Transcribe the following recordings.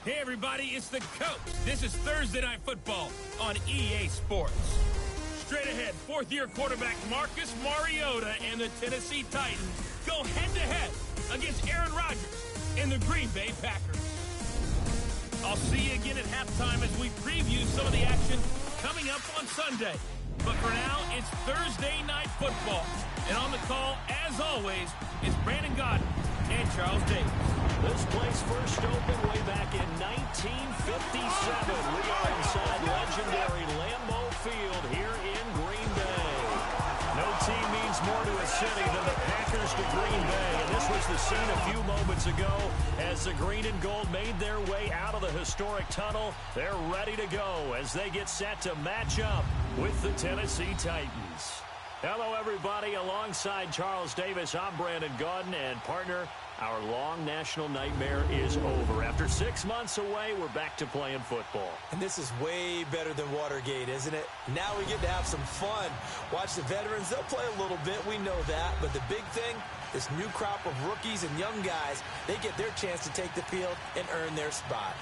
Hey everybody, it's the coach. This is Thursday Night Football on EA Sports. Straight ahead, fourth-year quarterback Marcus Mariota and the Tennessee Titans go head-to-head against Aaron Rodgers and the Green Bay Packers. I'll see you again at halftime as we preview some of the action coming up on Sunday. But for now, it's Thursday Night Football. And on the call, as always, is Brandon Godden and Charles Davis. This place first opened way back in 1957. We are inside legendary Lambeau Field here in Green Bay. No team means more to a city than the Packers to Green Bay. And this was the scene a few moments ago as the green and gold made their way out of the historic tunnel. They're ready to go as they get set to match up with the Tennessee Titans. Hello, everybody. Alongside Charles Davis, I'm Brandon Godden, and partner, our long national nightmare is over. After 6 months away, we're back to playing football. And this is way better than Watergate, isn't it? Now we get to have some fun. Watch the veterans. They'll play a little bit. We know that. But the big thing, this new crop of rookies and young guys, they get their chance to take the field and earn their spot.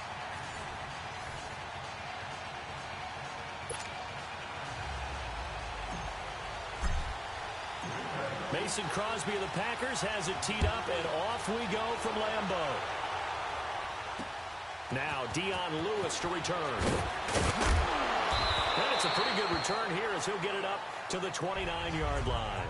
Mason Crosby of the Packers has it teed up, and off we go from Lambeau. Now Dion Lewis to return. And it's a pretty good return here as he'll get it up to the 29-yard line.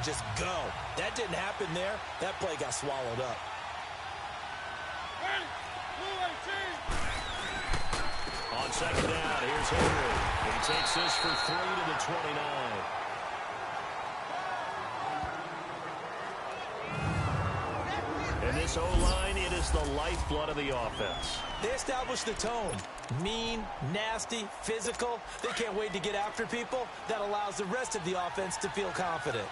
Just go. That didn't happen there. That play got swallowed up. On second down, here's Henry. He takes this for 3 to the 29. And this O-line, it is the lifeblood of the offense. They establish the tone. Mean, nasty, physical. They can't wait to get after people. That allows the rest of the offense to feel confident.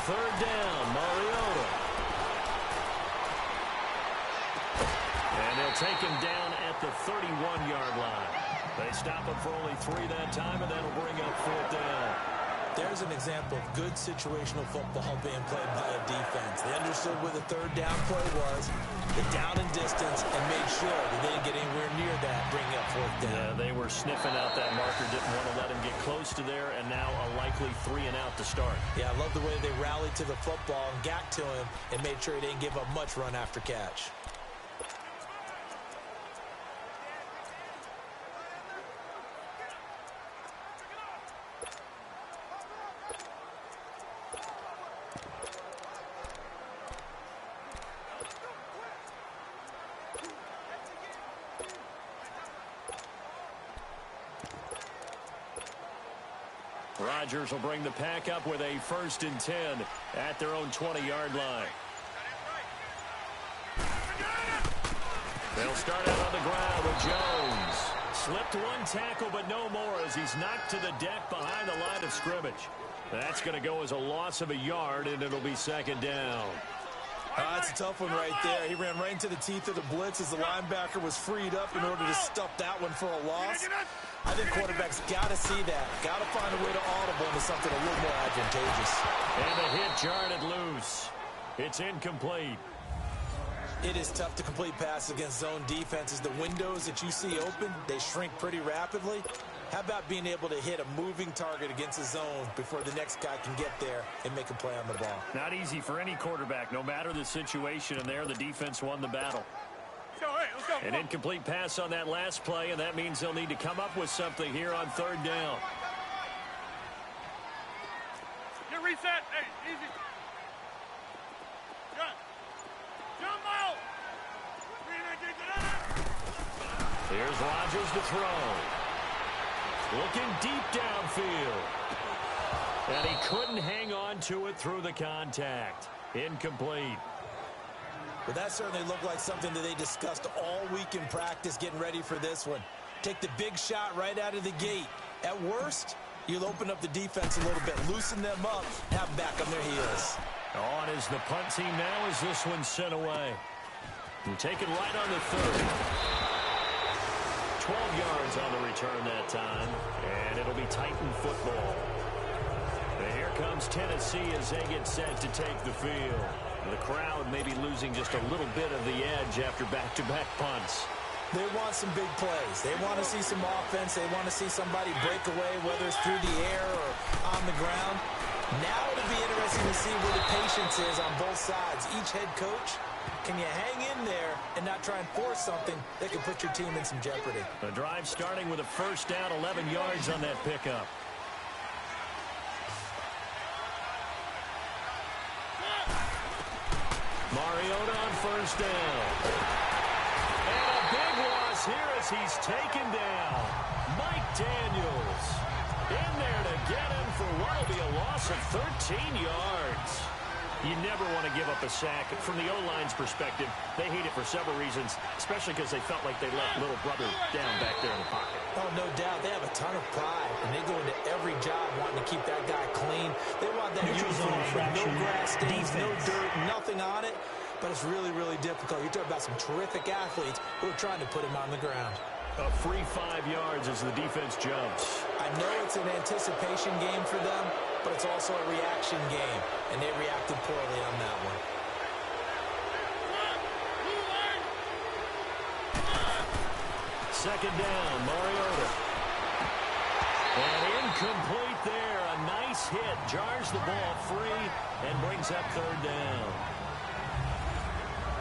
Third down, Mariota. And they'll take him down at the 31-yard line. They stop him for only 3 that time, and that'll bring up fourth down. There's an example of good situational football being played by a defense. They understood where the third down play was, the down and distance, and made sure that they didn't get anywhere near that, bringing up fourth down. Yeah, they were sniffing out that marker, didn't want to let him get close to there, and now a likely 3 and out to start. Yeah, I love the way they rallied to the football and got to him and made sure he didn't give up much run after catch. Rodgers will bring the pack up with a 1st and 10 at their own 20-yard line. They'll start out on the ground with Jones. Slipped one tackle, but no more as he's knocked to the deck behind the line of scrimmage. That's going to go as a loss of a yard, and it'll be second down. That's a tough one right there. He ran right into the teeth of the blitz as the linebacker was freed up in order to stuff that one for a loss. I think quarterbacks got to see that. Got to find a way to audible into something a little more advantageous. And the hit jarred it loose. It's incomplete. It is tough to complete passes against zone defenses. The windows that you see open, they shrink pretty rapidly. How about being able to hit a moving target against a zone before the next guy can get there and make a play on the ball? Not easy for any quarterback, no matter the situation, and there the defense won the battle. An incomplete pass on that last play, and that means they'll need to come up with something here on third down. Get reset. Hey, easy. Jump out. Here's Rodgers to throw. Looking deep downfield. And he couldn't hang on to it through the contact. Incomplete. Well, that certainly looked like something that they discussed all week in practice getting ready for this one. Take the big shot right out of the gate. At worst, you'll open up the defense a little bit, loosen them up, have them back on their heels. On is the punt team now as this one's sent away. And taken right on the 30. 12 yards on the return that time. And it'll be Titan football. And here comes Tennessee as they get set to take the field. The crowd may be losing just a little bit of the edge after back-to-back punts. They want some big plays. They want to see some offense. They want to see somebody break away, whether it's through the air or on the ground. Now it'll be interesting to see where the patience is on both sides. Each head coach, can you hang in there and not try and force something that can put your team in some jeopardy? The drive starting with a first down, 11 yards on that pickup. Mariota on first down. And a big loss here as he's taken down. Mike Daniels in there to get him for what will be a loss of 13 yards. You never want to give up a sack. From the O-line's perspective, they hate it for several reasons, especially because they felt like they let little brother down back there in the pocket. Oh, no doubt. They have a ton of pride, and they go into every job wanting to keep that guy clean. They want that uniform with no grass stains, no dirt, nothing on it. But it's really, really difficult. You're talking about some terrific athletes who are trying to put him on the ground. A free 5 yards as the defense jumps. I know it's an anticipation game for them, but it's also a reaction game, and they reacted poorly on that one. Second down, Mariota. And incomplete there. A nice hit. Jars the ball free and brings up third down.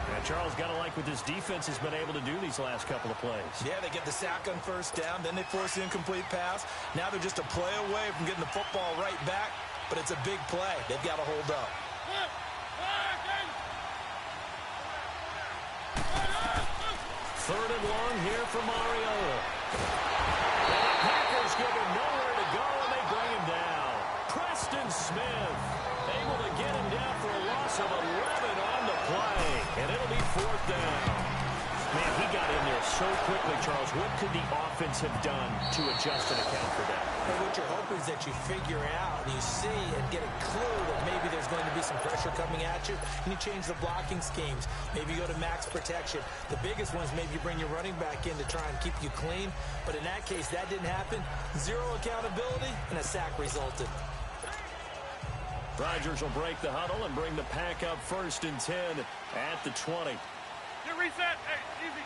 Now, Charles, got to like what this defense has been able to do these last couple of plays. Yeah, they get the sack on first down, then they force the incomplete pass. Now they're just a play away from getting the football right back, but it's a big play. They've got to hold up. Third and long here for Mariota. And the Packers give him nowhere to go, and they bring him down. Preston Smith able to get him down for a loss of 11 on the play, and it'll be fourth down. Man, he got in there so quickly, Charles. What could the offense have done to adjust and account for that? Well, what you're hoping is that you figure out and you see and get a clue that maybe there's going to be some pressure coming at you, and you change the blocking schemes. Maybe you go to max protection. The biggest one is maybe you bring your running back in to try and keep you clean. But in that case, that didn't happen. Zero accountability, and a sack resulted. Rodgers will break the huddle and bring the pack up first and 10 at the 20. Get reset. Hey, easy.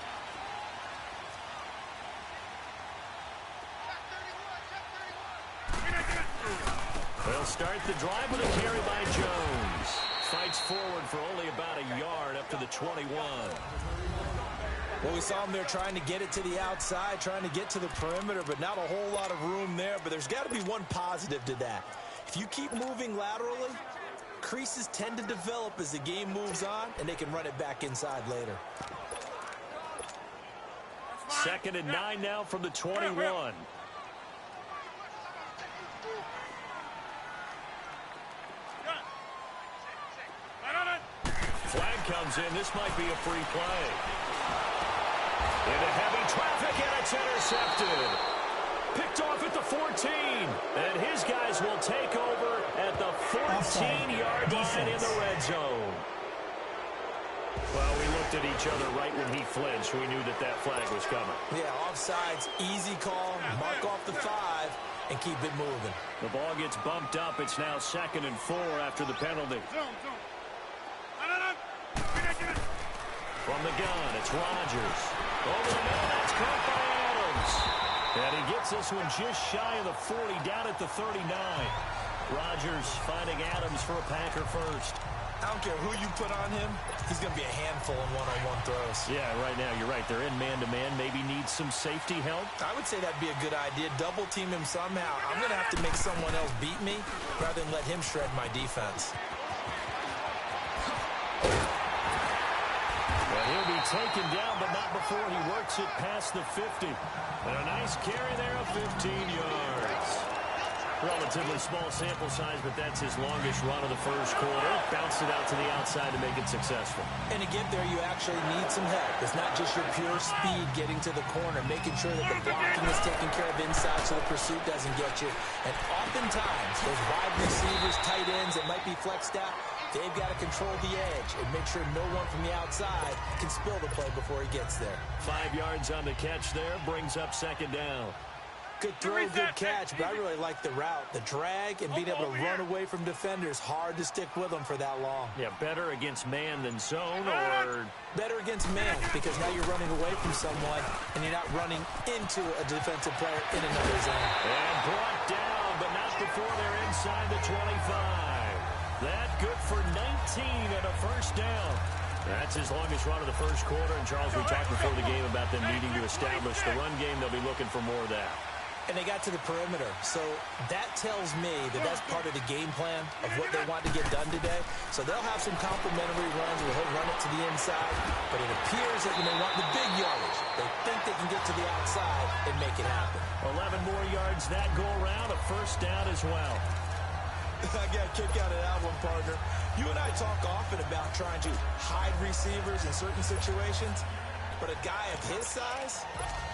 They'll start the drive with a carry by Jones. Fights forward for only about a yard up to the 21. Well, we saw him there trying to get it to the outside, trying to get to the perimeter, but not a whole lot of room there. But there's got to be one positive to that. If you keep moving laterally, creases tend to develop as the game moves on, and they can run it back inside later. Second and 9 now from the 21. Flag comes in. This might be a free play. Into heavy traffic, and it's intercepted. Picked off at the 14. And his guys will take over at the 14-yard line in the red zone. Well, we looked at each other right when he flinched. We knew that that flag was coming. Yeah, offsides, easy call, mark off the 5, and keep it moving. The ball gets bumped up. It's now 2nd and 4 after the penalty. From the gun, it's Rodgers. Over the middle, that's caught by Adams. And he gets this one just shy of the 40, down at the 39. Rodgers finding Adams for a Packer first. I don't care who you put on him, he's going to be a handful in one-on-one throws. Yeah, right now, you're right. They're in man-to-man. Maybe needs some safety help. I would say that'd be a good idea. Double team him somehow. I'm going to have to make someone else beat me rather than let him shred my defense. Well, he'll be taken down, but not before he works it past the 50. And a nice carry there of 15 yards. Relatively small sample size, but that's his longest run of the first quarter. Bounced it out to the outside to make it successful. And to get there, you actually need some help. It's not just your pure speed getting to the corner, making sure that the blocking is taken care of inside so the pursuit doesn't get you. And oftentimes, those wide receivers, tight ends that might be flexed out, they've got to control the edge and make sure no one from the outside can spill the play before he gets there. 5 yards on the catch there, brings up second down. Good throw, good catch, but I really like the route. The drag and being able to run away from defenders, hard to stick with them for that long. Yeah, better against man than zone, or... Better against man, because now you're running away from someone, and you're not running into a defensive player in another zone. And brought down, but not before they're inside the 25. That good for 19 and a first down. That's his longest run of the first quarter, and Charles, we talked before the game about them needing to establish the run game. They'll be looking for more of that. And they got to the perimeter. So that tells me that that's part of the game plan of what they want to get done today. So they'll have some complimentary runs where he'll run it to the inside. But it appears that when they want the big yardage, they think they can get to the outside and make it happen. 11 more yards that go around, a first down as well. I got a kick out of that one, partner. You and I talk often about trying to hide receivers in certain situations. But a guy of his size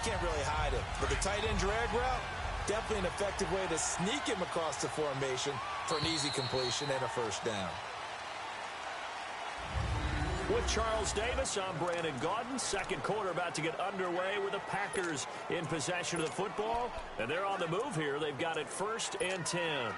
can't really hide him. But the tight end drag route, definitely an effective way to sneak him across the formation for an easy completion and a first down. With Charles Davis, I'm Brandon Gaudin. Second quarter about to get underway with the Packers in possession of the football. And they're on the move here. They've got it 1st and 10.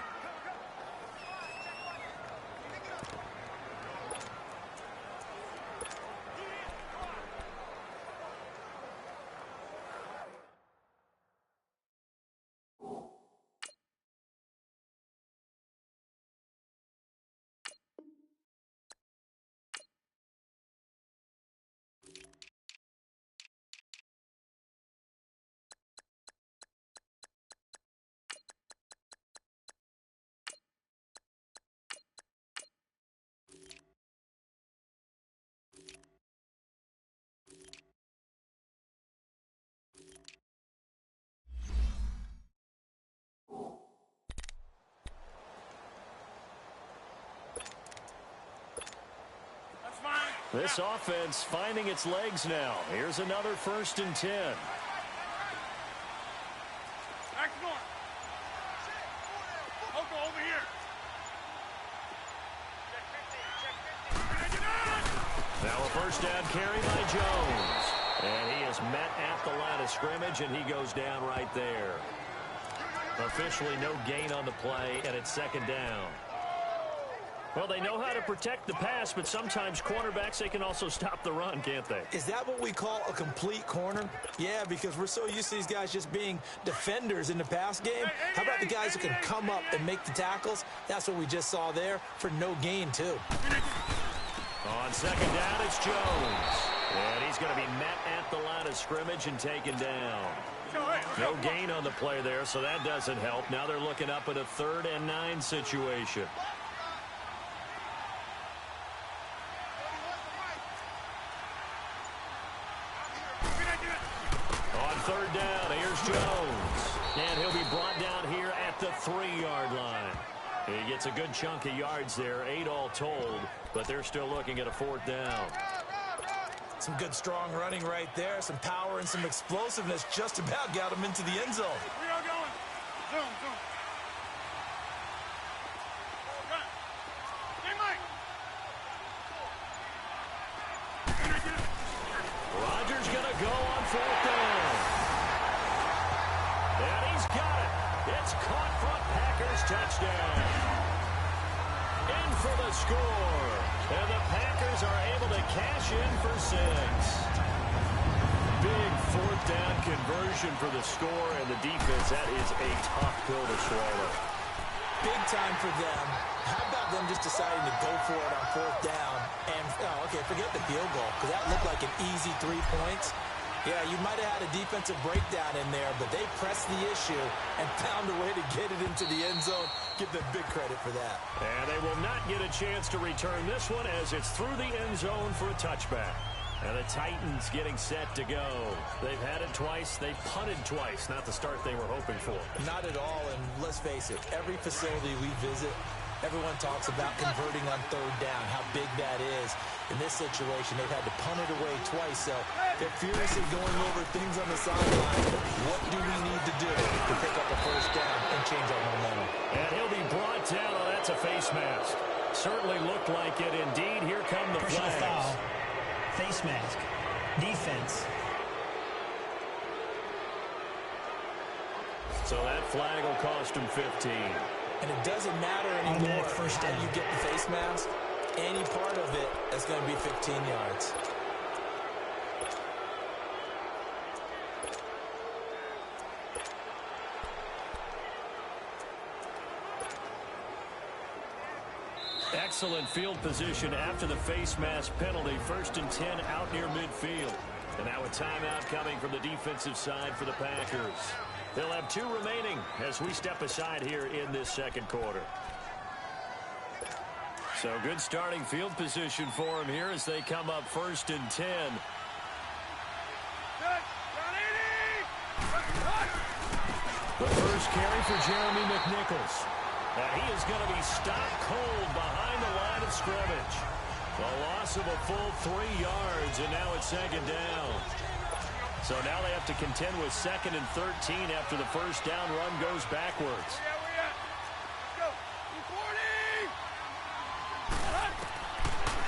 This offense finding its legs now. Here's another 1st and 10. Now a first down carry by Jones. And he is met at the line of scrimmage, and he goes down right there. Officially no gain on the play, and it's 2nd down. Well, they know how to protect the pass, but sometimes cornerbacks, they can also stop the run, can't they? Is that what we call a complete corner? Yeah, because we're so used to these guys just being defenders in the pass game. How about the guys who can come up and make the tackles? That's what we just saw there for no gain, too. On 2nd down, it's Jones. And he's going to be met at the line of scrimmage and taken down. No gain on the play there, so that doesn't help. Now they're looking up at a 3rd and 9 situation. On 3rd down, here's Jones. And he'll be brought down here at the 3-yard line. He gets a good chunk of yards there, 8 all told, but they're still looking at a 4th down. Some good, strong running right there. Some power and some explosiveness just about got him into the end zone. We are going. Zoom, zoom. Hey, Mike. Rodgers going to go on 4th down. And he's got it. It's caught for a Packers touchdown. In for the score. And the Packers are able to cash in for 6. Big 4th down conversion for the score, and the defense, that is a tough pill to swallow. Big time for them. How about them just deciding to go for it on 4th down? And, okay, forget the field goal, because that looked like an easy 3 points. Yeah, you might have had a defensive breakdown in there, but they pressed the issue and found a way to get it into the end zone. Give them big credit for that. And they will not get a chance to return this one as it's through the end zone for a touchback. And the Titans getting set to go. They've had it twice. They've punted twice. Not the start they were hoping for. Not at all, and let's face it, every facility we visit, everyone talks about converting on third down, how big that is. In this situation, they've had to punt it away twice, so they're furiously going over things on the sideline. What do we need to do to pick up a first down and change our momentum? And he'll be brought down. Oh, that's a face mask. Certainly looked like it. Indeed, here come the personal flags. Foul. Face mask. Defense. So that flag will cost him 15. And it doesn't matter anymore first how down. you get the face mask. Any part of it is going to be 15 yards. Excellent field position after the face mask penalty. 1st and 10 out near midfield. And now a timeout coming from the defensive side for the Packers. They'll have 2 remaining as we step aside here in this second quarter. So good starting field position for them here as they come up 1st and 10. The first carry for Jeremy McNichols. Now he is going to be stopped cold behind the line of scrimmage. A loss of a full 3 yards, and now it's 2nd down. So now they have to contend with 2nd and 13 after the first down run goes backwards.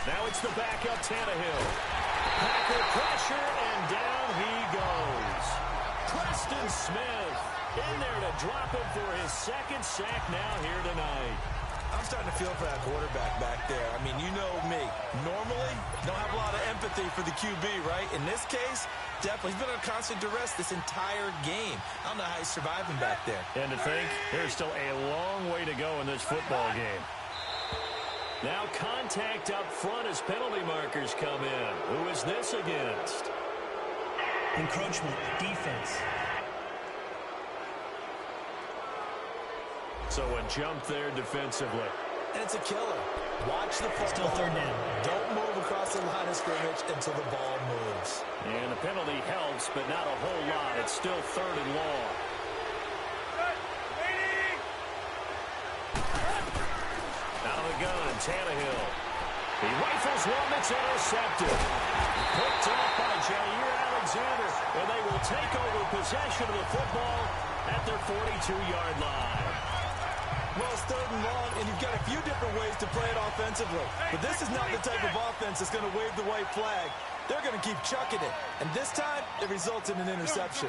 Now it's the backup Tannehill. Packer pressure, and down he goes. Preston Smith in there to drop him for his 2nd sack now here tonight. I'm starting to feel for that quarterback back there. I mean, you know me. Normally, don't have a lot of empathy for the QB, right? In this case, definitely. He's been under constant duress this entire game. I don't know how he's surviving back there. And to think, there's still a long way to go in this football game. Now contact up front as penalty markers come in. Who is this against? Encroachment. Defense. So a jump there defensively. And it's a killer. Watch the football. Still 3rd down. Don't move across the line of scrimmage until the ball moves. And the penalty helps, but not a whole lot. It's still 3rd and long. Out of the gun, Tannehill. He rifles one that's intercepted. Picked off by Jair Alexander, and they will take over possession of the football at their 42-yard line. Well, it's 3rd and long, and you've got a few different ways to play it offensively. But this is not the type of offense that's going to wave the white flag. They're going to keep chucking it. And this time, it results in an interception.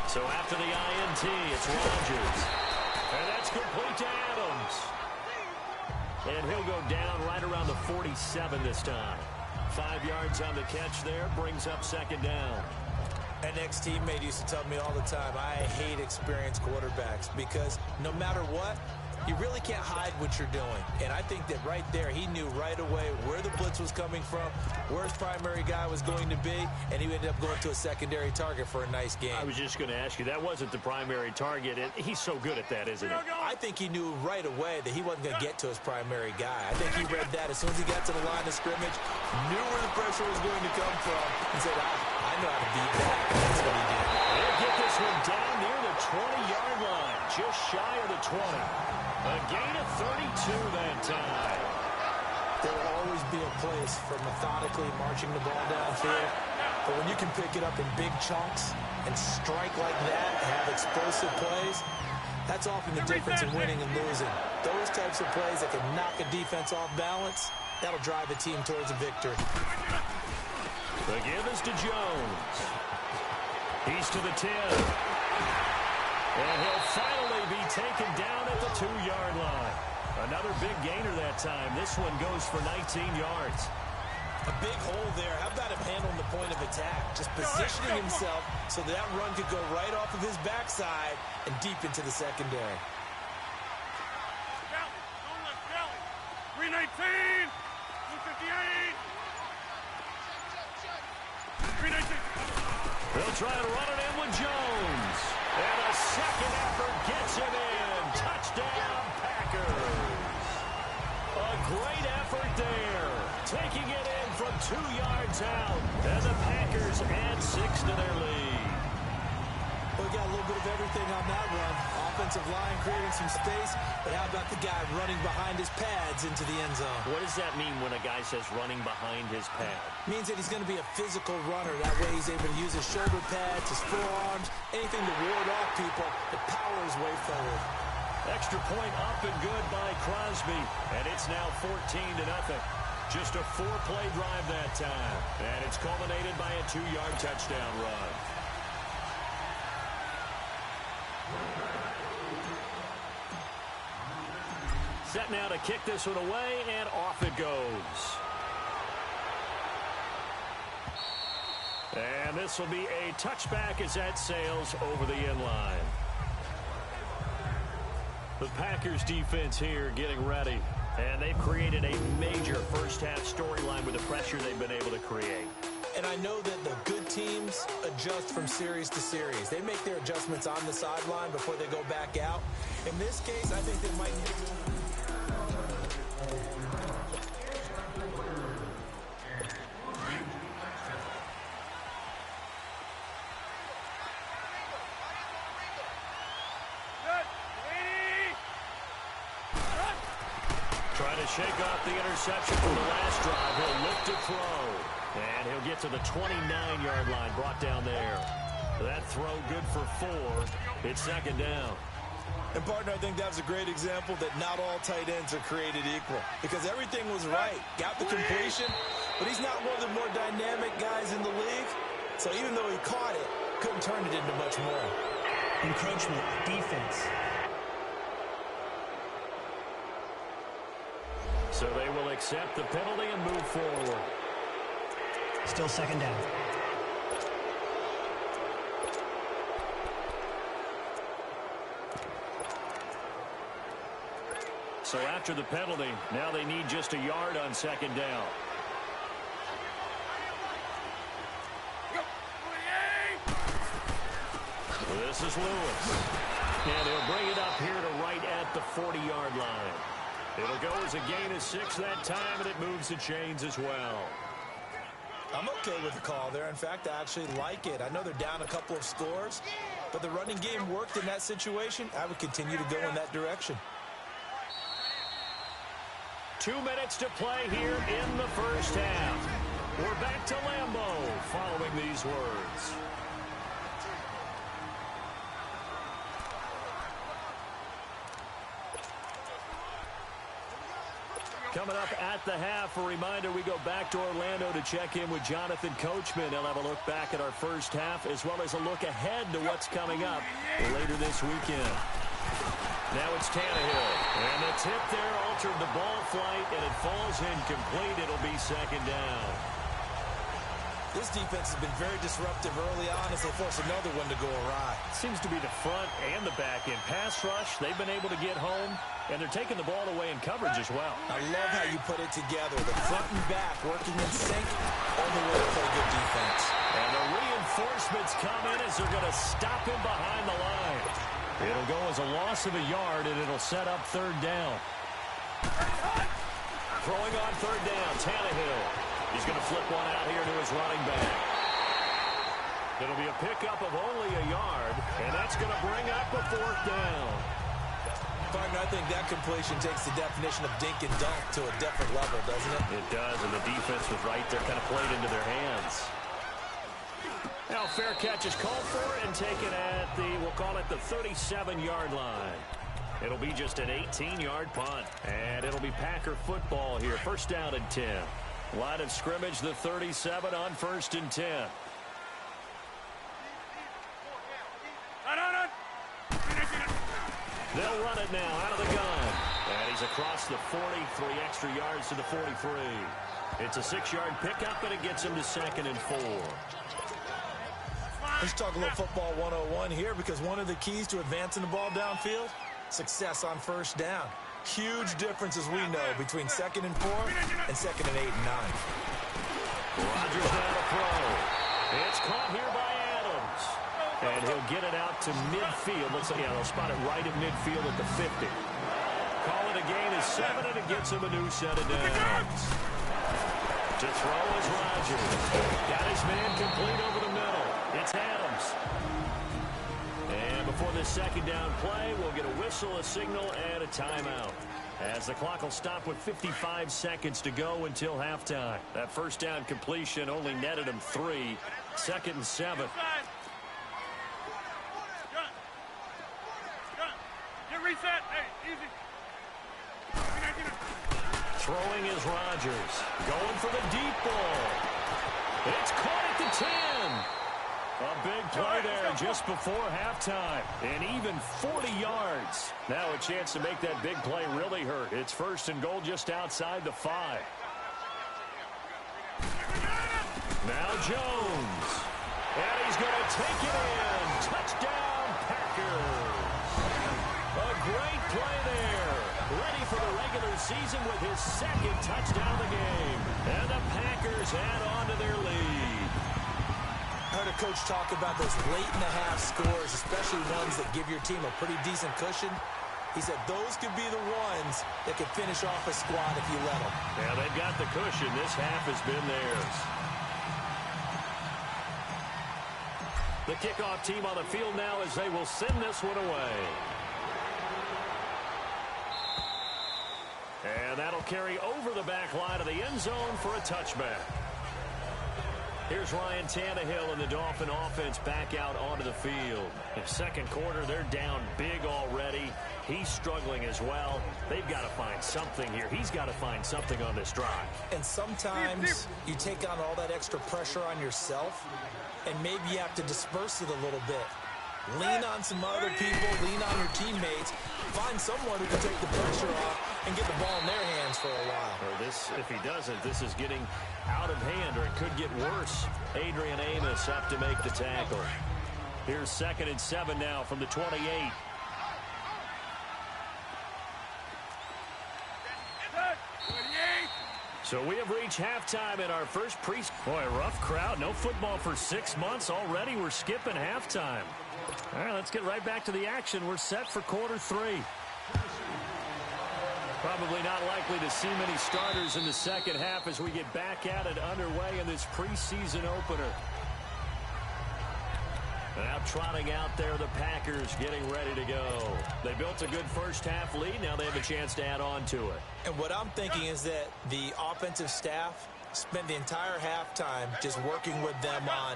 So after the INT, it's Rodgers. And that's complete to Adams. And he'll go down right around the 47 this time. 5 yards on the catch there, brings up 2nd down. An ex-teammate used to tell me all the time, I hate experienced quarterbacks because no matter what, you really can't hide what you're doing. And I think that right there, he knew right away where the blitz was coming from, where his primary guy was going to be, and he ended up going to a secondary target for a nice game. I was just going to ask you, that wasn't the primary target. He's so good at that, isn't he? I think he knew right away that he wasn't going to get to his primary guy. I think he read that as soon as he got to the line of scrimmage, knew where the pressure was going to come from, and said, I know how to beat that. And that's what he did. They'll get this one down near the 20-yard line, just shy of the 20. A gain of 32 that time. There will always be a place for methodically marching the ball downfield. But when you can pick it up in big chunks and strike like that and have explosive plays, that's often the difference in winning and losing. Those types of plays that can knock a defense off balance, that'll drive a team towards a victory. The give is to Jones. He's to the 10. And he'll finally be taken down at the 2-yard line. Another big gainer that time. This one goes for 19 yards. A big hole there. How about him handling the point of attack? Just positioning himself so that run could go right off of his backside and deep into the secondary. 319, 258. 319. They'll try to run it in with Jones. And a second effort gets him in. Touchdown, Packers. A great effort there. taking it in from 2 yards out. And the Packers add 6 to their lead. We got a little bit of everything on that run. Offensive line creating some space, but how about the guy running behind his pads into the end zone? What does that mean when a guy says running behind his pad? Means that he's going to be a physical runner. That way he's able to use his shoulder pads, his forearms, anything to ward off people to power his way forward. Extra point up and good by Crosby, and it's now 14-0. Just a 4-play drive that time, and it's culminated by a 2-yard touchdown run. Set now to kick this one away, and off it goes. And this will be a touchback as that sails over the end line. The Packers defense here getting ready. And they've created a major first-half storyline with the pressure they've been able to create. And I know that the good teams adjust from series to series. They make their adjustments on the sideline before they go back out. In this case, I think they might need to... Trying to shake off the interception from the last drive. He'll look to throw. And he'll get to the 29-yard line, brought down there. That throw good for 4. It's second down. And, partner, I think that was a great example that not all tight ends are created equal. Because everything was right. Got the completion, but he's not one of the more dynamic guys in the league. So even though he caught it, couldn't turn it into much more. Encroachment, defense. So they will accept the penalty and move forward. Still second down. So after the penalty, now they need just a yard on second down. This is Lewis. And he'll bring it up here to right at the 40-yard line. It'll go as a gain of 6 that time, and it moves the chains as well. I'm okay with the call there. In fact, I actually like it. I know they're down a couple of scores, but the running game worked in that situation. I would continue to go in that direction. 2 minutes to play here in the first half. We're back to Lambeau following these words. Coming up at the half, a reminder, we go back to Orlando to check in with Jonathan Coachman. He'll have a look back at our first half as well as a look ahead to what's coming up later this weekend. Now it's Tannehill. And the tip there altered the ball flight, and it falls incomplete. It'll be second down. This defense has been very disruptive early on as they force another one to go awry. Seems to be the front and the back end. Pass rush, they've been able to get home, and they're taking the ball away in coverage as well. I love how you put it together. The front and back working in sync. Only way to play good defense. And the reinforcements come in as they're going to stop him behind the line. It'll go as a loss of a yard, and it'll set up third down. Throwing on third down, Tannehill. He's going to flip one out here to his running back. It'll be a pickup of only a yard, and that's going to bring up a fourth down. Partner, I think that completion takes the definition of dink and dunk to a different level, doesn't it? It does, and the defense was right there, kind of played into their hands. Now, fair catch is called for and taken at the, we'll call it the 37-yard line. It'll be just an 18-yard punt, and it'll be Packer football here. First down and 10. Line of scrimmage, the 37 on first and 10. They'll run it now out of the gun. And he's across the 40, 3 extra yards to the 43. It's a 6-yard pickup, and it gets him to second and 4. Let's talk a little football 101 here, because one of the keys to advancing the ball downfield, success on first down. Huge difference, as we know, between second and 4 and second and 8 and 9. Rodgers now to throw. It's caught here by Adams. And he'll get it out to midfield. Looks like, yeah, they'll spot it right at midfield at the 50. Call it a gain of 7, and it gets him a new set of downs. throw is Rodgers. Got his man complete over the middle. It's Adams. And before this second down play, we'll get a whistle, a signal, and a timeout. As the clock will stop with 55 seconds to go until halftime. That first down completion only netted him 3. 2nd and 7. Get reset. Hey, easy. Throwing is Rodgers. Going for the deep ball. It's caught at the 10. A big play there just before halftime. And even 40 yards. Now a chance to make that big play really hurt. It's 1st and goal just outside the 5. Now Jones. And he's going to take it in. Touchdown, Packers. A great play there. Ready for the regular season with his 2nd touchdown of the game. And the Packers add on to their lead. I heard a coach talk about those late-in-the-half scores, especially ones that give your team a pretty decent cushion. He said those could be the ones that could finish off a squad if you let them. Yeah, they've got the cushion. This half has been theirs. The kickoff team on the field now as they will send this one away. And that'll carry over the back line of the end zone for a touchback. Here's Ryan Tannehill and the Dolphin offense back out onto the field. In the second quarter, they're down big already. He's struggling as well. They've got to find something here. He's got to find something on this drive. And sometimes you take on all that extra pressure on yourself, and maybe you have to disperse it a little bit. Lean on some other people, lean on your teammates, find someone who can take the pressure off and get the ball in their hands for a while. Or this, if he doesn't, this is getting out of hand, or it could get worse. Adrian Amos up to make the tackle. Here's 2nd and 7 now from the 28. So we have reached halftime in our first Boy, rough crowd. No football for 6 months. Already we're skipping halftime. All right, let's get right back to the action. We're set for quarter 3. Probably not likely to see many starters in the second half as we get back at it underway in this preseason opener. Now trotting out there, the Packers getting ready to go. They built a good first half lead. Now they have a chance to add on to it. And what I'm thinking is that the offensive staff spent the entire halftime just working with them on,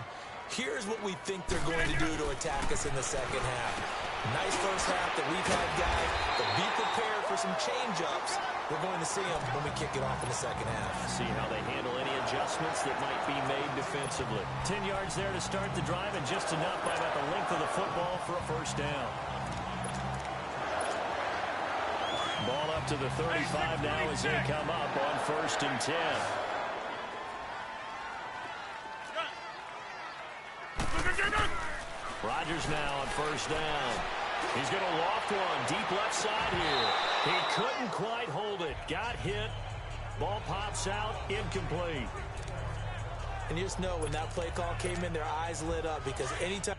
here's what we think they're going to do to attack us in the second half. Nice first half that we've had, guys, but be prepared for some change-ups. We're going to see them when we kick it off in the second half. See how they handle any adjustments that might be made defensively. 10 yards there to start the drive, and just enough by about the length of the football for a first down. Ball up to the 35 now as they come up on 1st and 10. Rodgers now on 1st down. He's going to loft one deep left side here. He couldn't quite hold it. Got hit. Ball pops out. Incomplete. And you just know when that play call came in, their eyes lit up because anytime.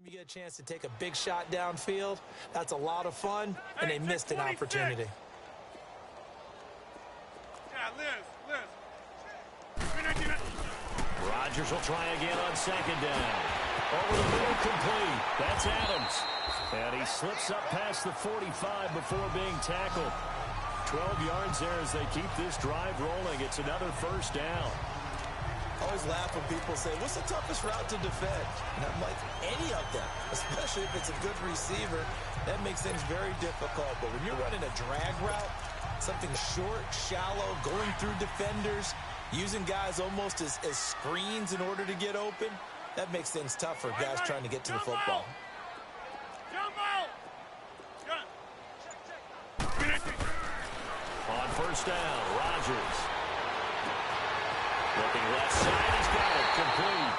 You get a chance to take a big shot downfield. That's a lot of fun, and they missed an opportunity. Rodgers will try again on 2nd down. Over the middle, complete. That's Adams. And He slips up past the 45 before being tackled. 12 yards there as they keep this drive rolling. It's another first down. I always laugh when people say, what's the toughest route to defend? And I'm like, any of them, especially if it's a good receiver. That makes things very difficult. But when you're running a drag route, something short, shallow, going through defenders, using guys almost as screens in order to get open, that makes things tough for guys trying to get to the football. On first down, Rodgers. Looking left side, he's got it complete.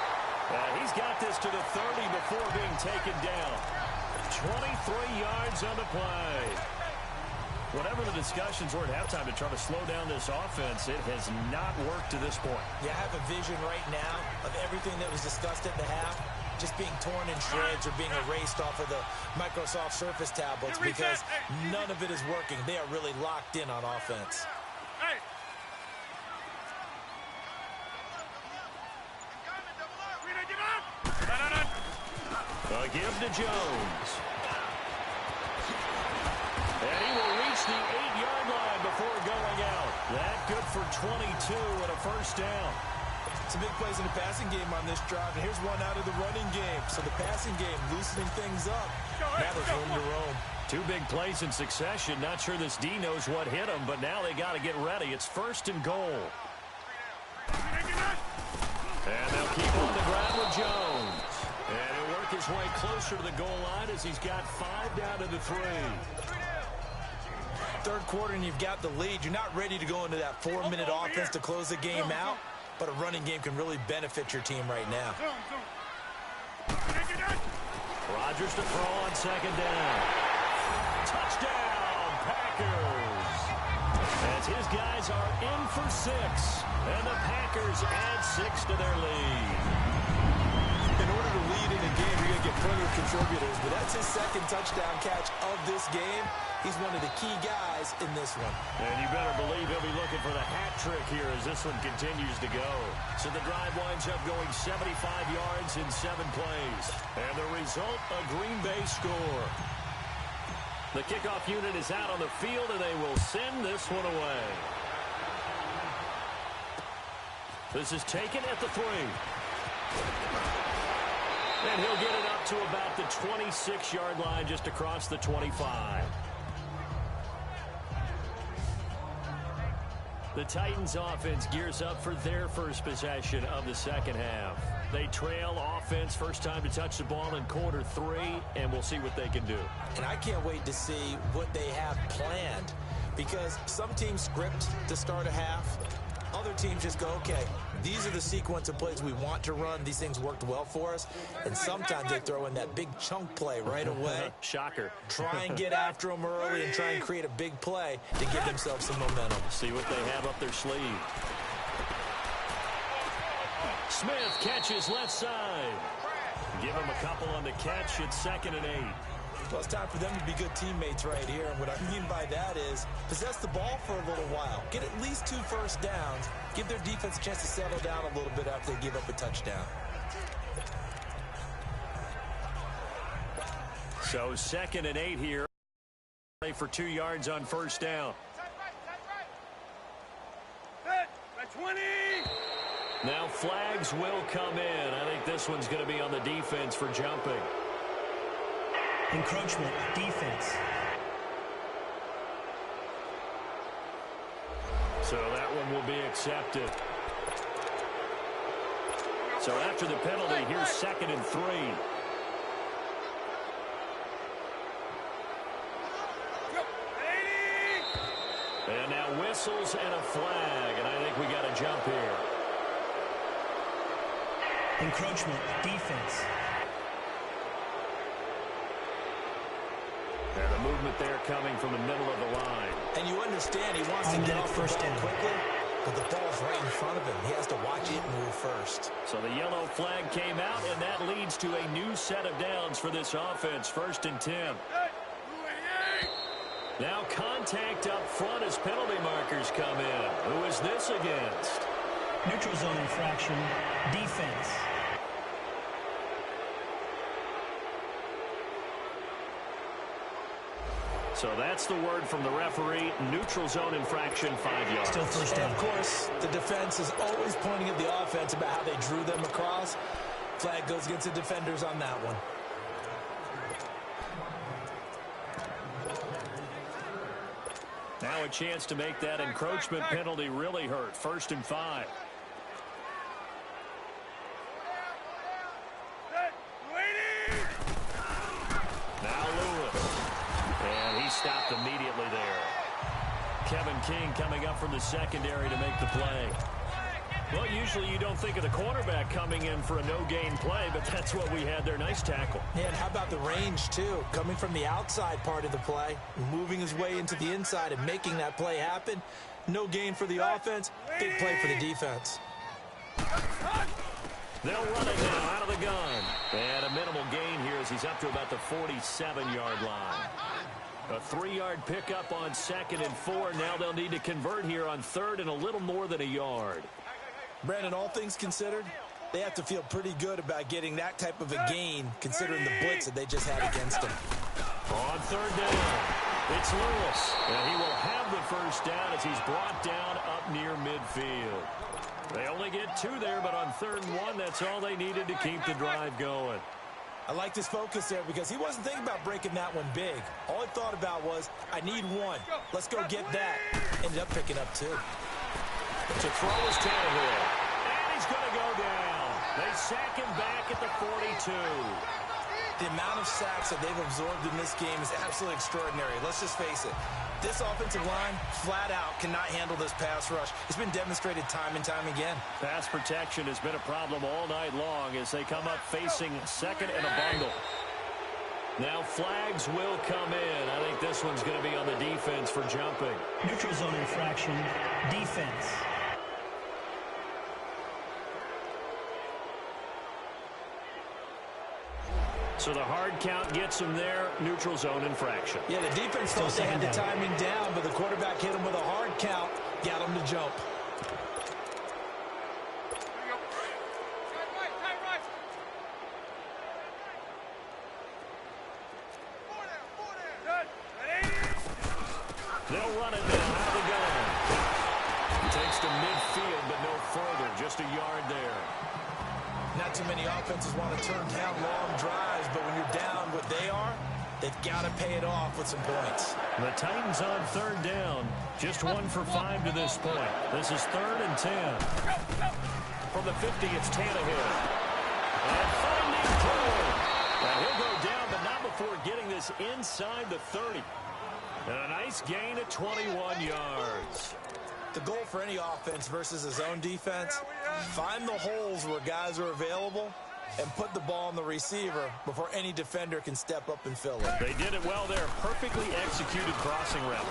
He's got this to the 30 before being taken down. 23 yards on the play. Whatever the discussions were at halftime to try to slow down this offense, it has not worked to this point. Yeah, I have a vision right now of everything that was discussed at the half just being torn in shreds or being erased off of the Microsoft Surface tablets because none of it is working. They are really locked in on offense. A give to Jones. And he will reach the 8-yard line before going out. That good for 22 and a first down. Some big plays in the passing game on this drive, and here's one out of the running game. So the passing game loosening things up. Now there's room to roam. Two big plays in succession. Not sure this D knows what hit him, but now they got to get ready. It's first and goal. And they'll keep on the ground with Jones. And he'll work his way closer to the goal line as he's got 5 down to the 3. Third quarter and you've got the lead. You're not ready to go into that 4-minute offense to close the game out, but a running game can really benefit your team right now. Rodgers to throw on second down. Touchdown, Packers. As his guys are in for 6, and the Packers add 6 to their lead. In order to lead in a game, you're going to get plenty of contributors, but that's his second touchdown catch of this game. He's one of the key guys in this one. And you better believe he'll be looking for the hat trick here as this one continues to go. So the drive winds up going 75 yards in 7 plays. And the result, a Green Bay score. The kickoff unit is out on the field, and they will send this one away. This is taken at the 3. And he'll get it up to about the 26-yard line just across the 25. The Titans offense gears up for their first possession of the second half. They trail offense first time to touch the ball in quarter 3, and we'll see what they can do. And I can't wait to see what they have planned because some teams script to start a half. Other teams just go, okay, these are the sequence of plays we want to run. These things worked well for us. And sometimes they throw in that big chunk play right away. Shocker. Try and get after them early and try and create a big play to give themselves some momentum. See what they have up their sleeve. Smith catches left side. Give him a couple on the catch. It's 2nd and 8. Well, it's time for them to be good teammates right here. And what I mean by that is possess the ball for a little while. Get at least 2 first downs. Give their defense a chance to settle down a little bit after they give up a touchdown. So 2nd and 8 here. For 2 yards on first down. That's 20. Now flags will come in. I think this one's going to be on the defense for jumping. Encroachment, defense. So that one will be accepted. So after the penalty, here's 2nd and 3. And now whistles and a flag, and I think we got a jump here. Encroachment, defense. And the movement there coming from the middle of the line. And you understand he wants to get off the ball quickly, but the ball's right in front of him. He has to watch it move first. So the yellow flag came out, and that leads to a new set of downs for this offense. 1st and 10. Now contact up front as penalty markers come in. Who is this against? Neutral zone infraction, defense. So that's the word from the referee. Neutral zone infraction, 5 yards. Still first down. And of course, the defense is always pointing at the offense about how they drew them across. Flag goes against the defenders on that one. Now a chance to make that encroachment penalty really hurt. 1st and 5. Now Lewis. And he stopped immediately there. Kevin King coming up from the secondary to make the play. Well, usually you don't think of the cornerback coming in for a no-gain play, but that's what we had there. Nice tackle. Yeah, and how about the range, too? Coming from the outside part of the play, moving his way into the inside and making that play happen. No gain for the offense, big play for the defense. They'll run it now out of the gun. And a minimal gain here as he's up to about the 47-yard line. A 3-yard pickup on 2nd and 4. Now they'll need to convert here on 3rd and a little more than a yard. Brandon, all things considered, they have to feel pretty good about getting that type of a gain considering the blitz that they just had against them. On 3rd down, it's Lewis. And he will have the 1st down as he's brought down up near midfield. They only get 2 there, but on 3rd and 1, that's all they needed to keep the drive going. I like this focus there because he wasn't thinking about breaking that one big. All he thought about was, I need 1. Let's go get that. Ended up picking up 2. To throw is Tannehill. And he's going to go down. They sack him back at the 42. The amount of sacks that they've absorbed in this game is absolutely extraordinary. Let's just face it. This offensive line, flat out, cannot handle this pass rush. It's been demonstrated time and time again. Pass protection has been a problem all night long as they come up facing 2nd and a bundle. Now flags will come in. I think this one's going to be on the defense for jumping. Neutral zone infraction, defense. So the hard count gets him there. Neutral zone infraction. Yeah, the defense thought they had the timing down, but the quarterback hit him with a hard count, got him to jump. They'll run it now out of the gun. Takes to midfield, but no further. Just a yard there. Not too many offenses want to turn down long drives, but when you're down what they are, they've got to pay it off with some points. The Titans on 3rd down. Just 1 for 5 to this point. This is 3rd and 10. From the 50, it's Tannehill. And finding Cole. Now he'll go down, but not before getting this inside the 30. And a nice gain at 21 yards. The goal for any offense versus a zone defense, find the holes where guys are available and put the ball on the receiver before any defender can step up and fill it. They did it well there. Perfectly executed crossing route.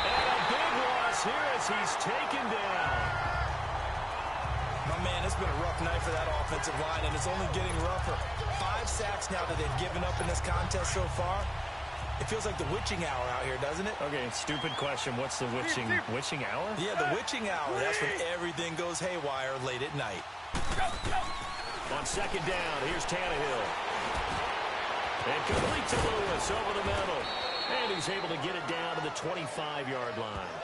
And a big loss here as he's taken down. My man, it's been a rough night for that offensive line, and it's only getting rougher. 5 sacks now that they've given up in this contest so far. It feels like the witching hour out here, doesn't it? Okay, stupid question. What's the witching hour? Yeah, the witching hour. That's when everything goes haywire late at night. On 2nd down, here's Tannehill. And complete to Lewis over the middle. And he's able to get it down to the 25-yard line.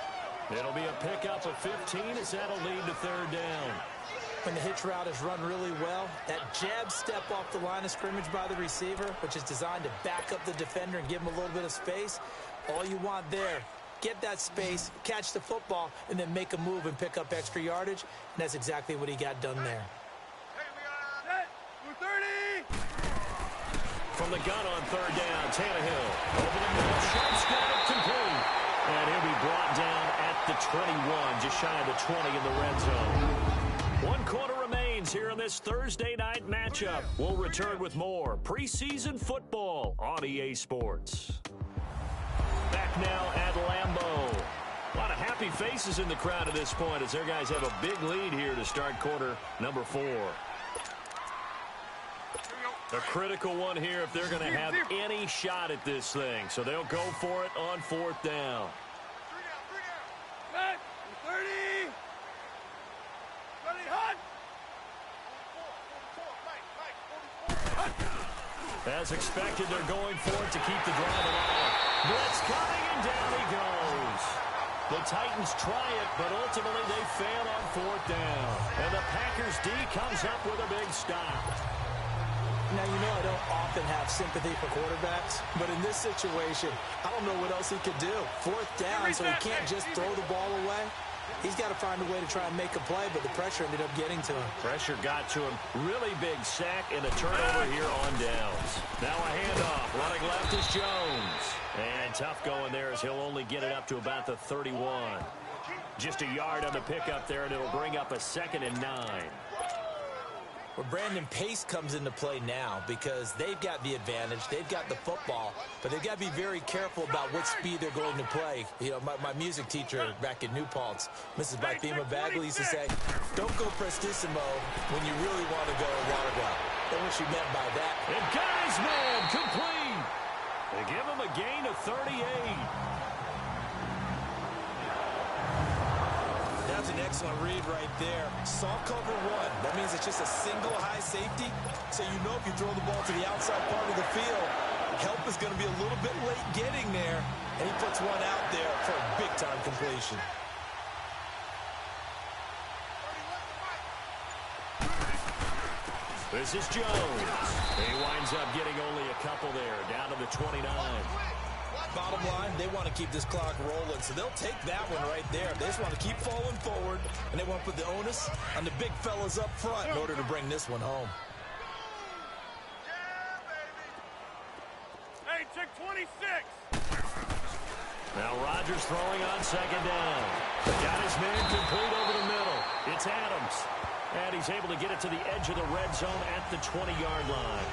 It'll be a pickup of 15 as that'll lead to 3rd down. When the hitch route is run really well, that jab step off the line of scrimmage by the receiver, which is designed to back up the defender and give him a little bit of space, all you want there, get that space, catch the football, and then make a move and pick up extra yardage, and that's exactly what he got done there. From the gun on 3rd down, Tannehill over the middle, shots got it complete. And he'll be brought down at the 21, just shy of the 20 in the red zone. 1 quarter remains here in this Thursday night matchup. We'll return with more preseason football on EA Sports. Back now at Lambeau. A lot of happy faces in the crowd at this point as their guys have a big lead here to start quarter number 4. A critical one here if they're going to have any shot at this thing. So they'll go for it on 4th down. 30. As expected, they're going for it to keep the drive alive. Blitz coming, and down he goes. The Titans try it, but ultimately they fail on fourth down. And the Packers D comes up with a big stop. Now, you know I don't often have sympathy for quarterbacks, but in this situation, I don't know what else he could do. Fourth down, so he can't just throw the ball away. He's got to find a way to try and make a play, but the pressure ended up getting to him. Pressure got to him. Really big sack and a turnover here on downs. Now a handoff. Running left is Jones. And tough going there as he'll only get it up to about the 31. Just a yard on the pickup there, and it'll bring up a 2nd and 9. Well, Brandon, pace comes into play now because they've got the advantage. They've got the football, but they've got to be very careful about what speed they're going to play. You know, my music teacher back in New Paltz, Mrs. Bythema Bagley, used to say, don't go prestissimo when you really want to go waterwell. That's what she meant by that. And got his man complete. They give him a gain of 38. That's an excellent read right there. Saw cover one. That means it's just a single high safety. So you know if you throw the ball to the outside part of the field, help is going to be a little bit late getting there. And he puts one out there for a big-time completion. This is Jones. He winds up getting only a couple there, down to the 29. Bottom line, they want to keep this clock rolling, so they'll take that one right there. They just want to keep falling forward, and they want to put the onus on the big fellas up front in order to bring this one home. Hey, check 26. Now Rodgers throwing on 2nd down. Got his man complete over the middle. It's Adams. And he's able to get it to the edge of the red zone at the 20-yard line.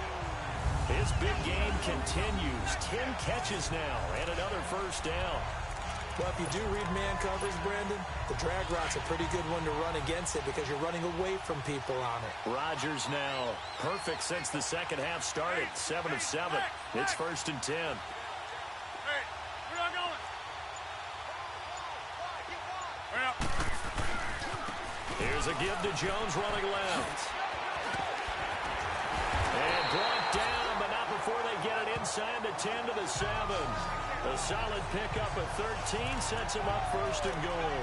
His big game continues. 10 catches now and another first down. Well, if you do read man coverage, Brandon, the drag route's a pretty good one to run against it because you're running away from people on it. Rodgers now perfect since the second half started. 7 of 7. It's 1st and 10. Hey, we're not going. Well. Here's a give to Jones running left. And brought down, but not before they get it inside the 10 to the 7. A solid pickup of 13 sets him up 1st and goal.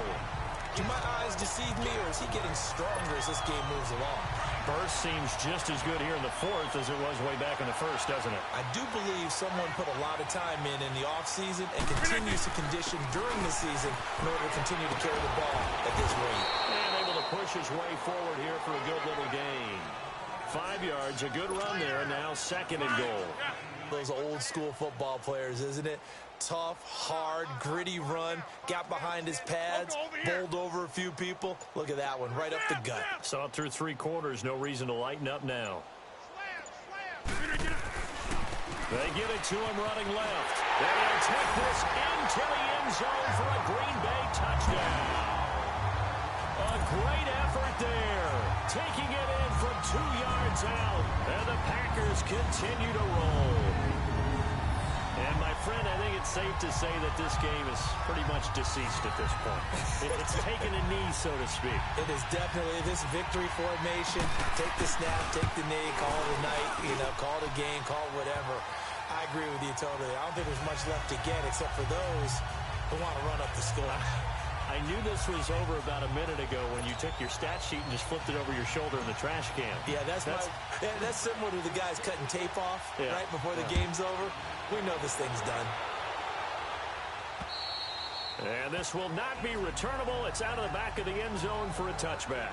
Do my eyes deceive me, or is he getting stronger as this game moves along? Burst seems just as good here in the 4th as it was way back in the 1st, doesn't it? I do believe someone put a lot of time in the offseason and continues to condition during the season in order to continue to carry the ball at this rate. And able to push his way forward here for a good little gain. 5 yards, a good run there, and now 2nd and goal. Those old school football players, isn't it? Tough, hard, gritty run, got behind his pads, bowled over a few people. Look at that one, right up the gut. Saw it through 3 quarters, no reason to lighten up now. They give it to him running left. And he'll take this into the end zone for a Green Bay touchdown. A great effort there. Taking it in from 2 yards out. And the Packers continue to roll. And my friend, I think it's safe to say that this game is pretty much deceased at this point. It's taken a knee, so to speak. It is definitely this victory formation. Take the snap, take the knee, call it a night, call it a game, call it whatever. I agree with you totally. I don't think there's much left to get except for those who want to run up the score. I knew this was over about a minute ago when you took your stat sheet and just flipped it over your shoulder in the trash can. Yeah, that's similar to the guys cutting tape off right before the game's over. We know this thing's done. And this will not be returnable. It's out of the back of the end zone for a touchback.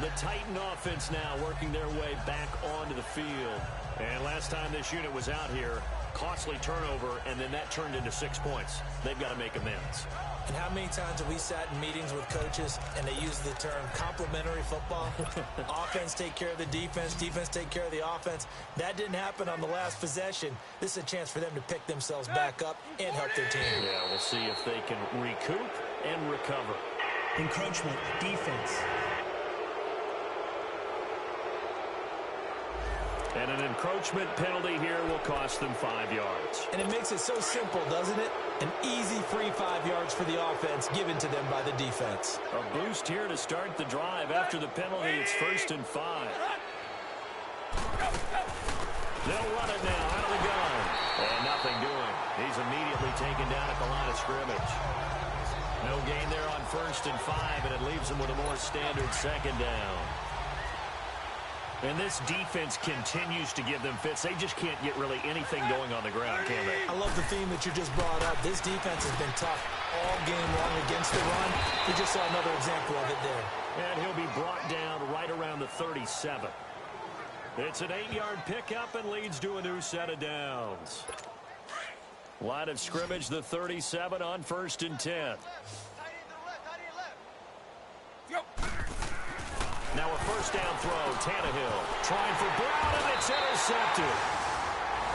The Titan offense now working their way back onto the field. And last time this unit was out here, costly turnover, and then that turned into 6 points. They've got to make amends. And how many times have we sat in meetings with coaches and they use the term complementary football? Offense take care of the defense, defense take care of the offense. That didn't happen on the last possession. This is a chance for them to pick themselves back up and help their team. Yeah, we'll see if they can recoup and recover. Encroachment, defense. And an encroachment penalty here will cost them 5 yards. And it makes it so simple, doesn't it? An easy free 5 yards for the offense given to them by the defense. A boost here to start the drive. After the penalty, it's 1st and 5. They'll run it now out of the gun. And nothing doing. He taken down at the line of scrimmage. No gain there on 1st and 5, and it leaves them with a more standard 2nd down. And this defense continues to give them fits. They just can't get really anything going on the ground, can they? I love the theme that you just brought up. This defense has been tough all game long against the run. We just saw another example of it there. And he'll be brought down right around the 37. It's an 8-yard pickup and leads to a new set of downs. Line of scrimmage, the 37 on 1st and 10. Now a 1st down throw, Tannehill trying for Brown, and it's intercepted.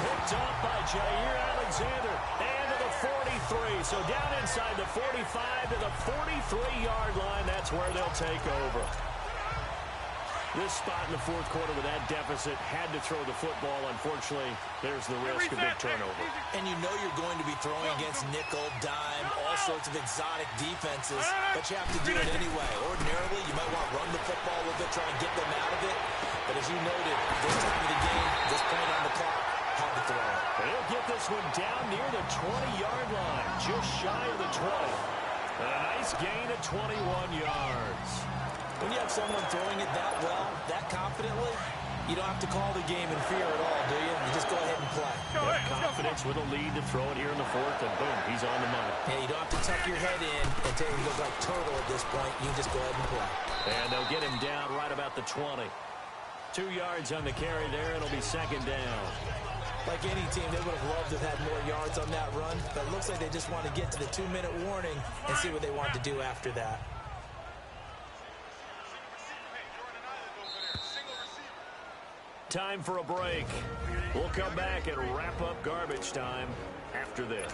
Picked up by Jair Alexander, and to the 43. So down inside the 45 to the 43-yard line. That's where they'll take over. This spot in the 4th quarter with that deficit had to throw the football. Unfortunately, there's the risk of big turnover. And you know you're going to be throwing against nickel, dime, all sorts of exotic defenses, but you have to do it anyway. Ordinarily, you might want to run the football a little bit, trying to get them out of it. But as you noted, this time of the game, this point on the clock, had to throw it. They'll get this one down near the 20-yard line, just shy of the 20. A nice gain of 21 yards. When you have someone throwing it that well, that confidently, you don't have to call the game in fear at all, do you? You just go ahead and play. Have confidence with a lead to throw it here in the 4th, and boom, he's on the money. Yeah, you don't have to tuck your head in and take it goes like turtle at this point. You just go ahead and play. And they'll get him down right about the 20. 2 yards on the carry there, and it'll be 2nd down. Like any team, they would have loved to have had more yards on that run, but it looks like they just want to get to the 2-minute warning and see what they want to do after that. Time for a break. We'll come back and wrap up garbage time after this.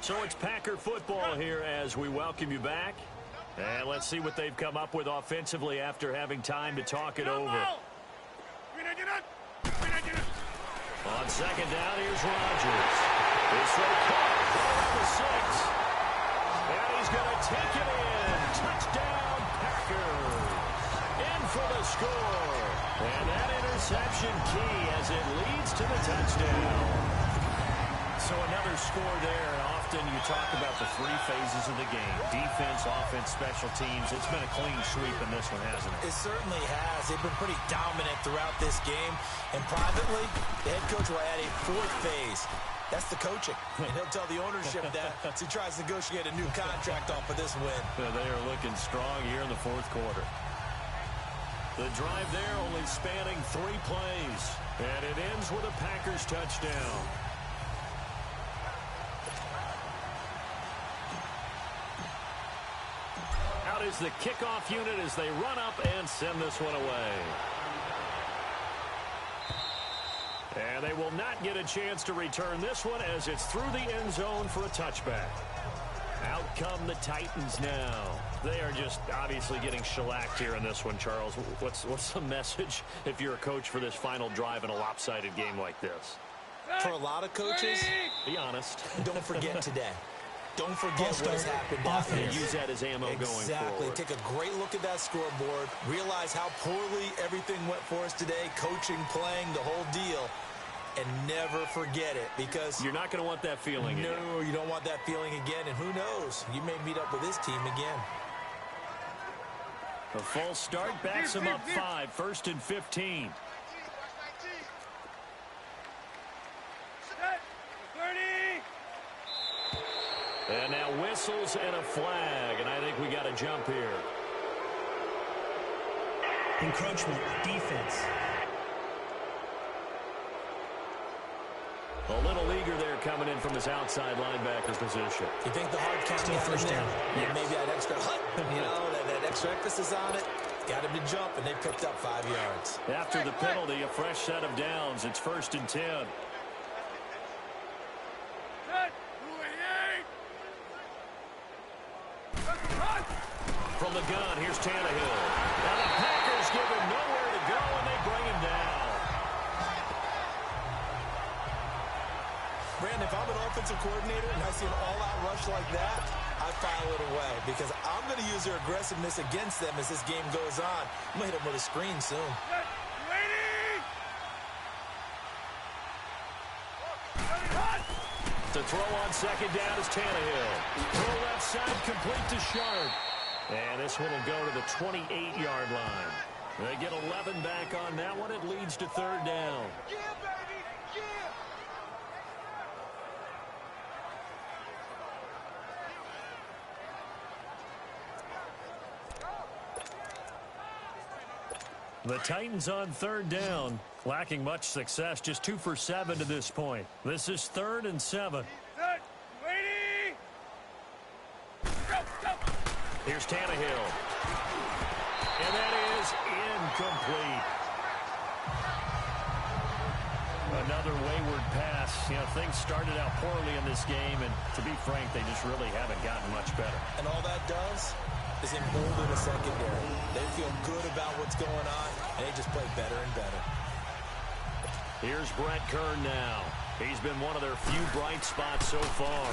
So it's Packer football here as we welcome you back. And let's see what they've come up with offensively after having time to talk it over. On 2nd down, here's Rodgers. This throw caught around the 6. And he's going to take it in. Touchdown, Packers. In for the score. And that interception key as it leads to the touchdown. So another score there. And often you talk about the 3 phases of the game. Defense, offense, special teams. It's been a clean sweep in this one, hasn't it? It certainly has. They've been pretty dominant throughout this game. And privately, the head coach will add a 4th phase. That's the coaching. And he'll tell the ownership that as he tries to negotiate a new contract off of this win. They are looking strong here in the 4th quarter. The drive there only spanning 3 plays. And it ends with a Packers touchdown. Out is the kickoff unit as they run up and send this one away. And they will not get a chance to return this one as it's through the end zone for a touchback. Out come the Titans now. They are just obviously getting shellacked here in this one, Charles. What's the message if you're a coach for this final drive in a lopsided game like this? For a lot of coaches, be honest. Don't forget today. Don't forget what has happened out here. Use that as ammo going forward. Exactly. Take a great look at that scoreboard. Realize how poorly everything went for us today. Coaching, playing, the whole deal. And never forget it, because you're not going to want that feeling again. No, you don't want that feeling again. And who knows? You may meet up with this team again. A false start backs him up 5. 1st and 15. And now whistles and a flag, and I think we got a jump here. Encroachment, defense. A little eager there coming in from his outside linebacker position. You think the hard count Still first down. Yeah, maybe that extra that extra emphasis on it. Got him to jump, and they picked up 5 yards. After the penalty, a fresh set of downs. It's 1st and 10. From the gun, here's Tannehill. Now the Packers give him nowhere to go, and they bring him down. Brandon, if I'm an offensive coordinator and I see an all-out rush like that, I file it away because I'm going to use their aggressiveness against them as this game goes on. I'm going to hit them with a screen soon. To throw on second down is Tannehill. Throw left side, complete to Sharp. And this one will go to the 28-yard line. They get 11 back on that one. It leads to third down. Yeah, baby! Yeah! The Titans on third down, lacking much success, just 2 for 7 to this point. This is 3rd and 7. Set! Lady! Go, go! Here's Tannehill. And that is incomplete. Another wayward pass. You know, things started out poorly in this game, and to be frank, they just really haven't gotten much better. And all that does is embolden the secondary. They feel good about what's going on, and they just play better and better. Here's Brett Kern now. He's been one of their few bright spots so far.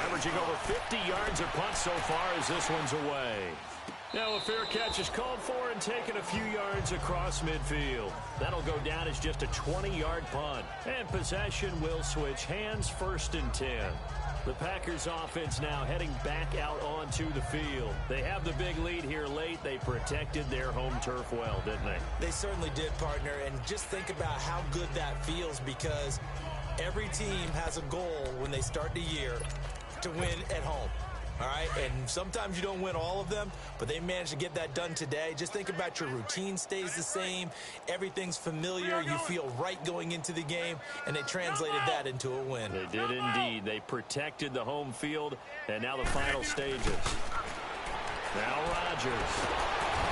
Averaging over 50 yards a punt so far as this one's away. Now a fair catch is called for and taken a few yards across midfield. That'll go down as just a 20-yard punt. And possession will switch hands, 1st and 10. The Packers offense now heading back out onto the field. They have the big lead here late. They protected their home turf well, didn't they? They certainly did, partner. And just think about how good that feels, because every team has a goal when they start the year to win at home. All right, and sometimes you don't win all of them, but they managed to get that done today. Just think about your routine stays the same. Everything's familiar. You feel right going into the game, and they translated that into a win. They did indeed. They protected the home field, and now the final stages. Now Rodgers.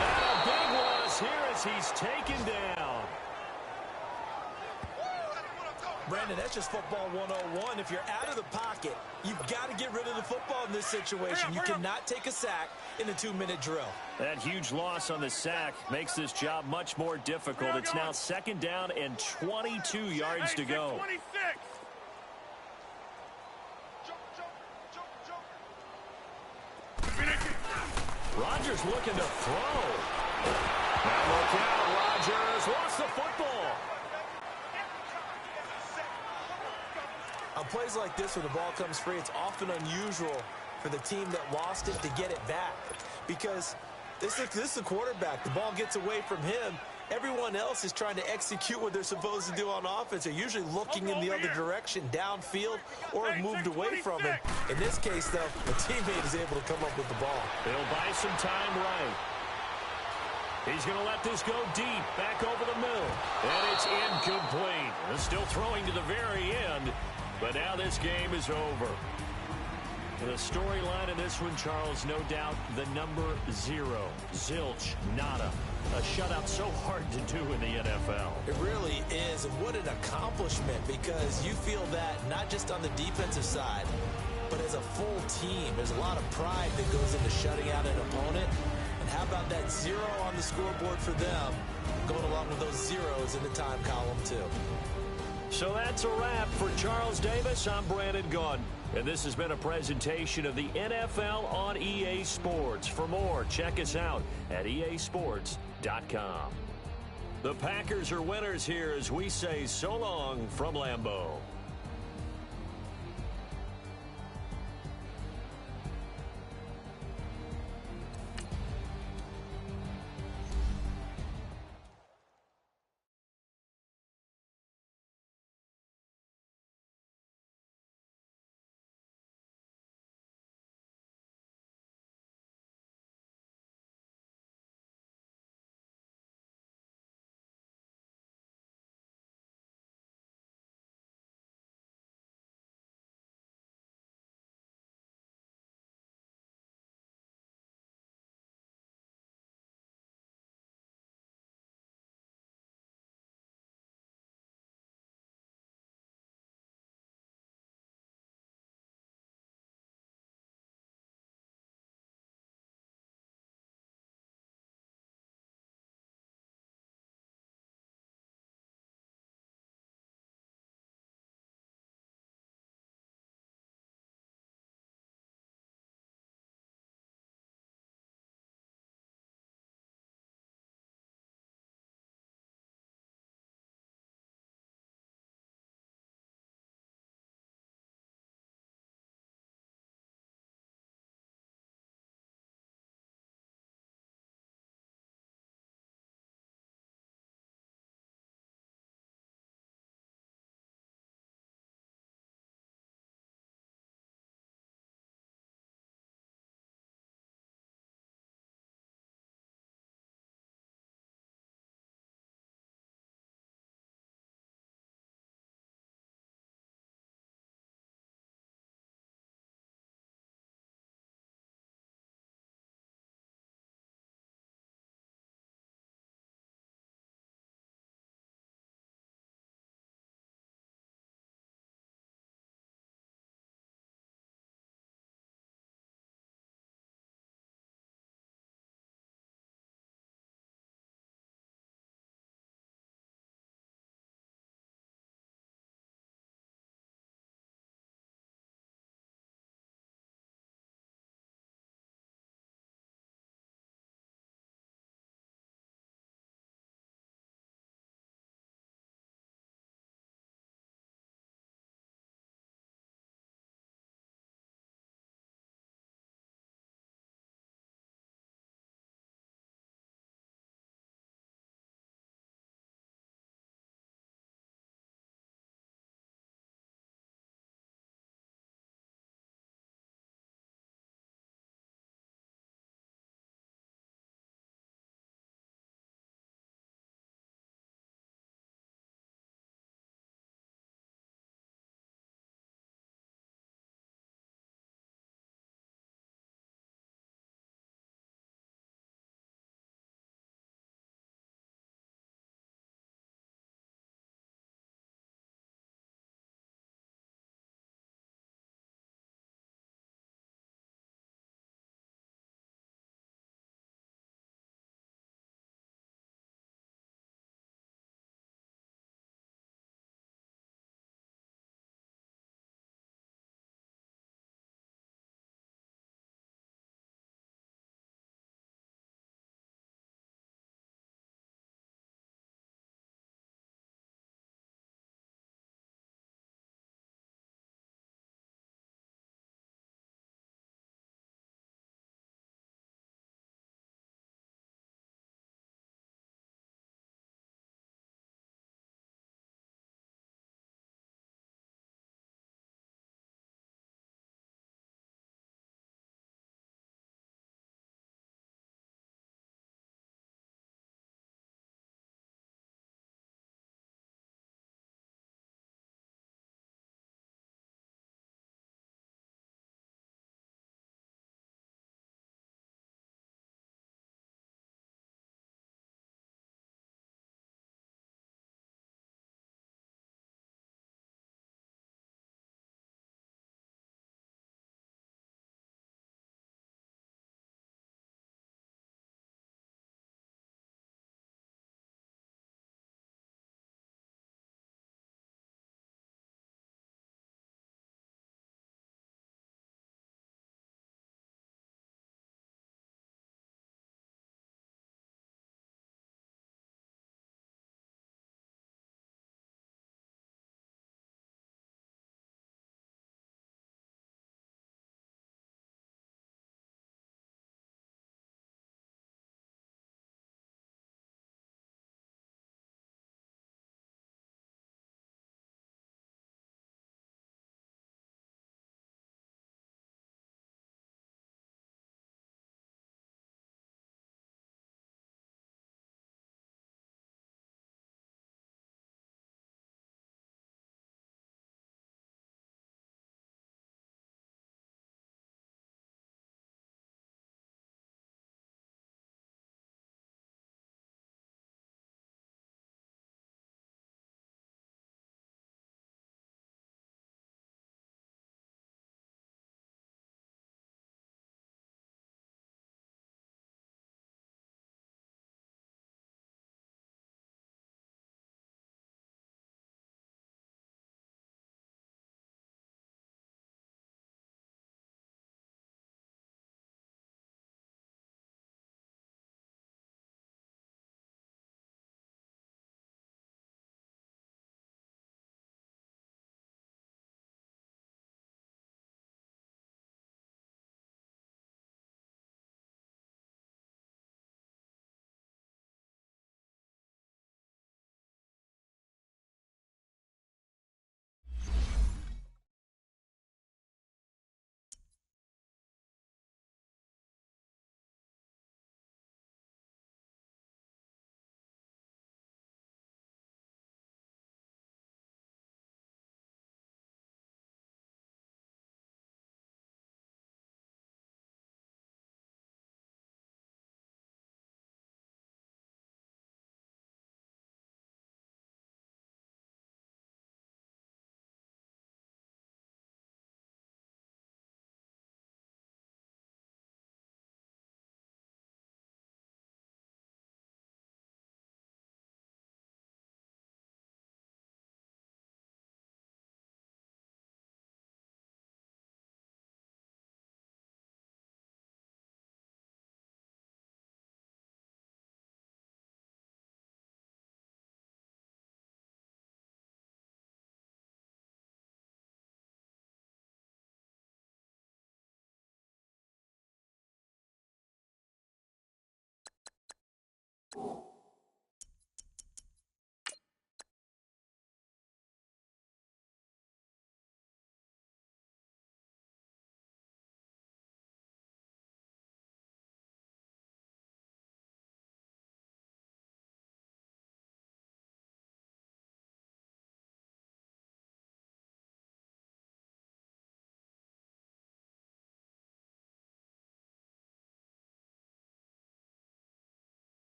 And a big loss here as he's taken down. Brandon, that's just football 101. If you're out of the pocket, you've got to get rid of the football in this situation. You cannot take a sack in a 2-minute drill. That huge loss on the sack makes this job much more difficult. It's now 2nd down and 22 yards to go. 26. Rodgers looking to throw. Now look out, Rodgers lost the football. On plays like this where the ball comes free, it's often unusual for the team that lost it to get it back, because this is the quarterback. The ball gets away from him. Everyone else is trying to execute what they're supposed to do on offense. They're usually looking in the other direction, downfield, or have moved away from him. In this case, though, a teammate is able to come up with the ball. They'll buy some time right. He's going to let this go deep, back over the middle. And it's incomplete. They're still throwing to the very end. But now this game is over. The storyline in this one, Charles, no doubt the number 0. Zilch, nada. A shutout so hard to do in the NFL. It really is. And what an accomplishment, because you feel that not just on the defensive side, but as a full team. There's a lot of pride that goes into shutting out an opponent. And how about that 0 on the scoreboard for them, going along with those zeros in the time column, too. So that's a wrap for Charles Davis. I'm Brandon Gaudin, and this has been a presentation of the NFL on EA Sports. For more, check us out at easports.com. The Packers are winners here as we say so long from Lambeau.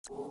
you.